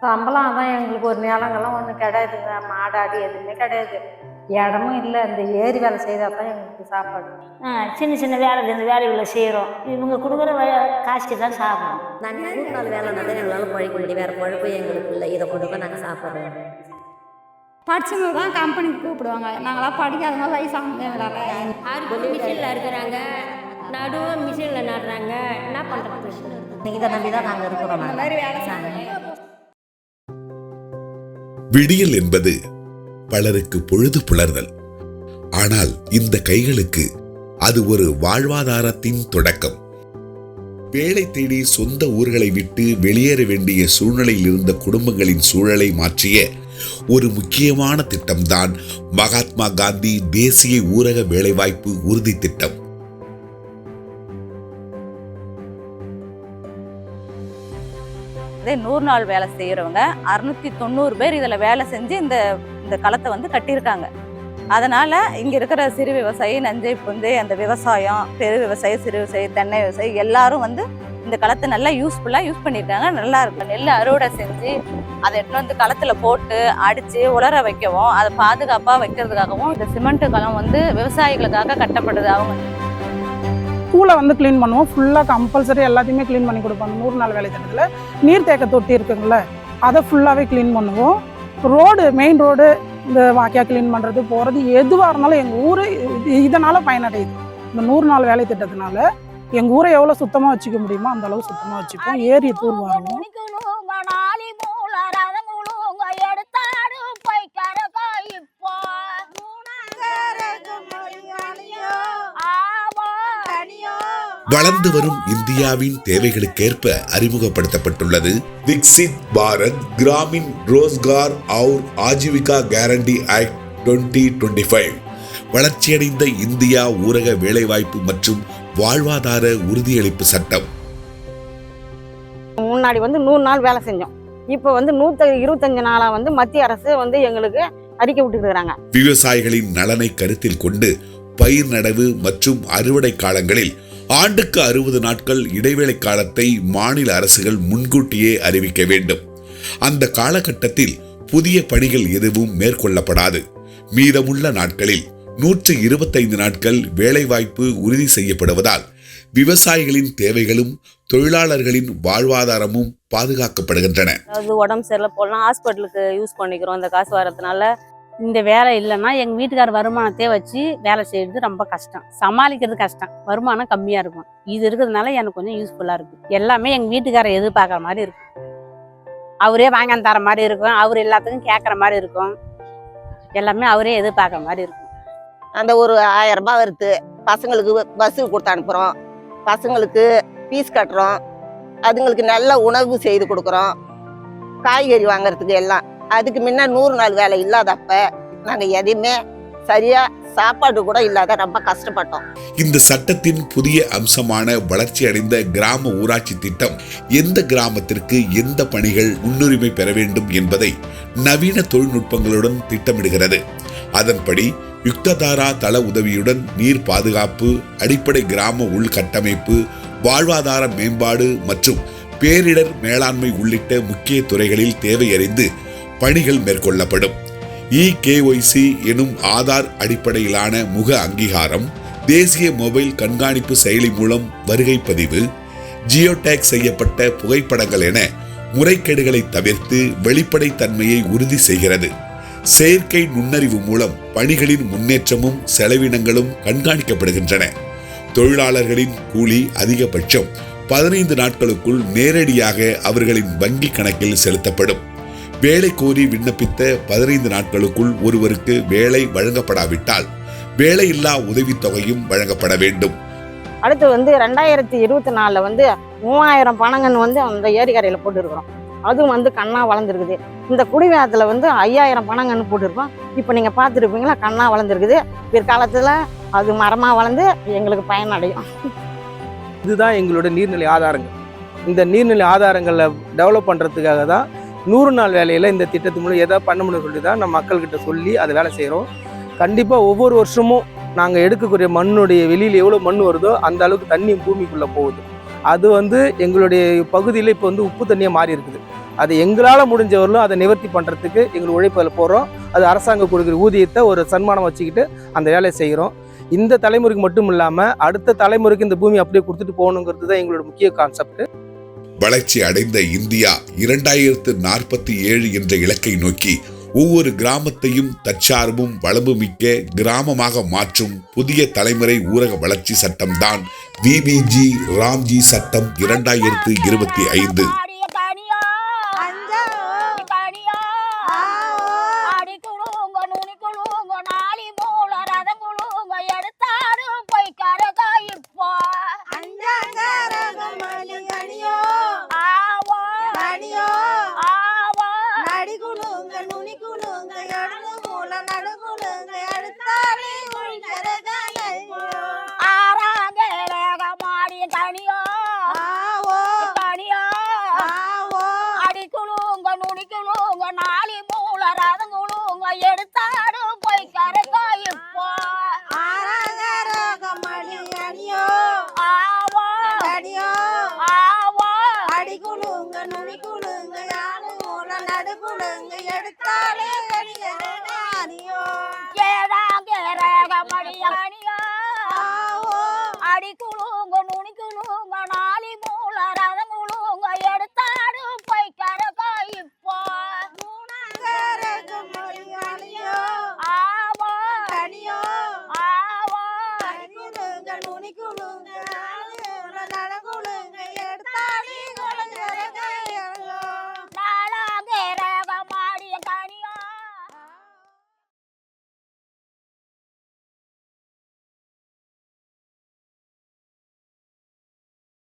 சம்பளம் அதான் எங்களுக்கு ஒரு நிலங்கள்லாம் ஒன்றும் கிடையாதுங்க. மாடாடி எதுவுமே கிடையாது. இடமும் இல்லை. இந்த ஏரி வேலை செய்தால் தான் எங்களுக்கு சாப்பாடு. சின்ன சின்ன வேலை இந்த வேலைகளை செய்கிறோம். இவங்க கொடுக்குற காசுக்கு தான் சாப்பிட்றோம். நாங்கள் 3 நாள் வேலைனா தான் எங்களால் பழைக்க முடியும். வேறு பழப்பு எங்களுக்கு இல்லை. இதை கொண்டு போய் நாங்கள் சாப்பிட்றோம். படிச்சவங்க தான் கம்பெனிக்கு கூப்பிடுவாங்க. நாங்களாம் படிக்காதவங்க வயசானவங்க அறுப்பு மிஷினில் இருக்கிறாங்க, நடுவு மிஷினில் நடுறாங்க. என்ன பண்ணுறது? இதை நம்பி தான் நாங்கள் இருக்கிறோம். அந்த மாதிரி வேலை செய்யணும். விடியல் என்பது பலருக்கு பொழுது புலர்தல். ஆனால் இந்த கைகளுக்கு அது ஒரு வாழ்வாதாரத்தின் தொடக்கம். வேலை தேடி சொந்த ஊர்களை விட்டு வெளியேற வேண்டிய சூழ்நிலையில் இருந்த குடும்பங்களின் சூழலை மாற்றிய ஒரு முக்கியமான திட்டம்தான் மகாத்மா காந்தி தேசிய ஊரக வேலைவாய்ப்பு உறுதி திட்டம். இதே 100 நாள் வேலை செய்கிறவங்க 690 பேர் இதில் வேலை செஞ்சு இந்த களத்தை வந்து கட்டியிருக்காங்க. அதனால் இங்கே இருக்கிற சிறு விவசாயி, நஞ்சை புந்தை, அந்த விவசாயம், பெரு விவசாயி, சிறு விவசாயி, தென்னை விவசாயி எல்லாரும் வந்து இந்த களத்தை நல்லா யூஸ்ஃபுல்லாக யூஸ் பண்ணியிருக்காங்க. நல்லா இருக்கும். நெல் அறுவடை செஞ்சு அதை எடுத்துன்னு வந்து களத்தில் போட்டு அடித்து உலர வைக்கவும், அதை பாதுகாப்பாக வைக்கிறதுக்காகவும் இந்த சிமெண்ட் களம் வந்து விவசாயிகளுக்காக கட்டப்படுது. அவங்க ஸ்கூலை வந்து க்ளீன் பண்ணுவோம். ஃபுல்லாக கம்பல்சரி எல்லாத்தையுமே க்ளீன் பண்ணி கொடுப்பாங்க. 100 நாள் வேலை திட்டத்தில் நீர்த்தேக்க தொட்டி இருக்குங்கள, அதை ஃபுல்லாகவே க்ளீன் பண்ணுவோம். ரோடு, மெயின் ரோடு, இந்த வாக்கியா க்ளீன் பண்ணுறது, போகிறது, எதுவாக இருந்தாலும் எங்கள் ஊர் இதனால் பயனடையுது. இந்த 100 நாள் வேலை திட்டத்தினால எங்கள் ஊரை எவ்வளோ சுத்தமாக வச்சுக்க முடியுமோ அந்த அளவு சுத்தமாக வச்சுப்போம். ஏரி தூர்வாருவோம். வளர்ந்து வரும் இந்தியாவின் தேவைகளுக்கேற்ப அறிமுகப்படுத்தப்பட்டுள்ளது விக்சித் பாரத் கிராமின் ரோஸ்கார் और ஆஜீவிகா கேரண்டி ஆக்ட் 2025. வளர்ச்சியடைந்த இந்தியா ஊரக வேலைவாய்ப்பு மற்றும் வாழ்வாதார உறுதியளிப்பு சட்டம். முன்னாடி வந்து 100 நாள் வேலை செஞ்சோம். இப்போ வந்து 125 நாளா வந்து மத்திய அரசு வந்து எங்களுக்கு அறிக்கை விட்டுருக்காங்க. விவசாயிகளின் நலனை கருத்தில் கொண்டு பயிர் நடவு மற்றும் அறுவடை காலங்களில் ஆண்டுக்கு 60 நாட்கள் இடைவேளை காலத்தை மாநில அரசுகள் முன்கூட்டியே அறிவிக்க வேண்டும். அந்த காலகட்டத்தில் புதிய பணிகள் எதுவும் மேற்கொள்ளப்படாது. மீதமுள்ள நாட்களில் 125 நாட்கள் வேலைவாய்ப்பு உறுதி செய்யப்படுவதால் விவசாயிகளின் தேவைகளும் தொழிலாளர்களின் வாழ்வாதாரமும் பாதுகாக்கப்படுகின்றன. அதாவது உடம்பு சரியில்லை போலாம் ஹாஸ்பிட்டலுக்கு யூஸ் பண்ணிக்கிறோம். அந்த காசு வரதுனால இந்த வேலை இல்லைன்னா எங்கள் வீட்டுக்கார வருமானத்தை வச்சு வேலை செய்யறது ரொம்ப கஷ்டம், சமாளிக்கிறது கஷ்டம். வருமானம் கம்மியாக இருக்கும். இது இருக்கிறதுனால எனக்கு கொஞ்சம் யூஸ்ஃபுல்லாக இருக்கும். எல்லாமே எங்கள் வீட்டுக்காரர் எதிர்பார்க்குற மாதிரி இருக்கும். அவரே வாங்கி தர மாதிரி இருக்கும். அவர் எல்லாத்துக்கும் கேட்குற மாதிரி இருக்கும். எல்லாமே அவரே எதிர்பார்க்குற மாதிரி இருக்கும். அந்த ஒரு 1000 ரூபாய் வருது. பசங்களுக்கு பஸ்ஸுக்கு கொடுத்து அனுப்புகிறோம். பசங்களுக்கு ஃபீஸ் கட்டுறோம். அதுங்களுக்கு நல்ல உணவு செய்து கொடுக்குறோம். காய்கறி வாங்குறதுக்கு எல்லாம். அதுக்கு முன்ன 100 நாள் வேலை இல்லாதப்ப நாங்கள் எதையுமே சரியா சாப்பாடு கூட இல்லாத ரொம்ப கஷ்டப்பட்டோம். இந்த சட்டத்தின் புதிய அம்சமான வளர்ச்சி அடைந்த கிராம ஊராட்சி திட்டம் எந்த கிராமத்திற்கு எந்த பணிகள் முன்னுரிமை பெற வேண்டும் என்பதை நவீன தொழில்நுட்பங்களுடன் திட்டமிடுகிறது. அதன்படி யுக்ததாரா தள உதவியுடன் நீர் பாதுகாப்பு, அடிப்படை கிராம உள்கட்டமைப்பு, வாழ்வாதார மேம்பாடு மற்றும் பேரிடர் மேலாண்மை உள்ளிட்ட முக்கிய துறைகளில் தேவையறிந்து பணிகள் மேற்கொள்ளப்படும். EKYC எனும் ஆதார் அடிப்படையிலான முக அங்கீகாரம், தேசிய மொபைல் கண்காணிப்பு செயலி மூலம் வருகை பதிவு, ஜியோடேக் செய்யப்பட்ட புகைப்படங்கள் என முறைகேடுகளை தவிர்த்து வெளிப்படை தன்மையை உறுதி செய்கிறது. செயற்கை நுண்ணறிவு மூலம் பணிகளின் முன்னேற்றமும் செலவினங்களும் கண்காணிக்கப்படுகின்றன. தொழிலாளர்களின் கூலி அதிகபட்சம் 15 நாட்களுக்குள் நேரடியாக அவர்களின் வங்கி கணக்கில் செலுத்தப்படும். வேலை கோரி விண்ணப்பித்த 15 நாட்களுக்குள் ஒருவருக்கு வேலை வழங்கப்படாவிட்டால் வேலையில்லா உதவித்தொகையும் வழங்கப்பட வேண்டும். அடுத்து வந்து 2024 வந்து 3000 பணங்கன்னு வந்து அந்த ஏரிக்கரையில் போட்டுருக்குறோம். அதுவும் வந்து கண்ணா வளர்ந்துருக்குது. இந்த குடிவேரத்தில் வந்து 5000 பணங்கன்னு போட்டிருக்கோம். இப்போ நீங்கள் பார்த்துருப்பீங்களா, கண்ணா வளர்ந்துருக்குது. பிற்காலத்தில் அது மரமாக வளர்ந்து எங்களுக்கு பயனடையும். இதுதான் எங்களோட நீர்நிலை ஆதாரங்கள். இந்த நீர்நிலை ஆதாரங்களை டெவலப் பண்ணுறதுக்காக தான் 100 நாள் வேலையில் இந்த திட்டத்து மூலம் எதாவது பண்ண முடியும்னு சொல்லி தான் நம்ம மக்கள்கிட்ட சொல்லி அதை வேலை செய்கிறோம். கண்டிப்பாக ஒவ்வொரு வருஷமும் நாங்கள் எடுக்கக்கூடிய மண்ணுடைய வெளியில் எவ்வளோ மண் வருதோ அந்த அளவுக்கு தண்ணி பூமிக்குள்ளே போகுது. அது வந்து எங்களுடைய பகுதியில் இப்போ வந்து உப்பு தண்ணியாக மாறி இருக்குது. அது எங்களால் முடிஞ்சவர்களும் அதை நிவர்த்தி பண்ணுறதுக்கு எங்கள் உழைப்பில் போகிறோம். அது அரசாங்கம் கொடுக்குற ஊதியத்தை ஒரு சன்மானம் வச்சுக்கிட்டு அந்த வேலையை செய்கிறோம். இந்த தலைமுறைக்கு மட்டும் இல்லாமல் அடுத்த தலைமுறைக்கு இந்த பூமி அப்படியே கொடுத்துட்டு போகணுங்கிறது தான் எங்களோட முக்கிய கான்செப்ட். வளர்ச்சி அடைந்த இந்தியா 2047 என்ற இலக்கை நோக்கி ஒவ்வொரு கிராமத்தையும் தற்சார்பும் வளமுமிக்க கிராமமாக மாற்றும் புதிய தலைமுறை ஊரக வளர்ச்சி சட்டம்தான் விபிஜி ராம்ஜி சட்டம் 2025. எடுத்தாலே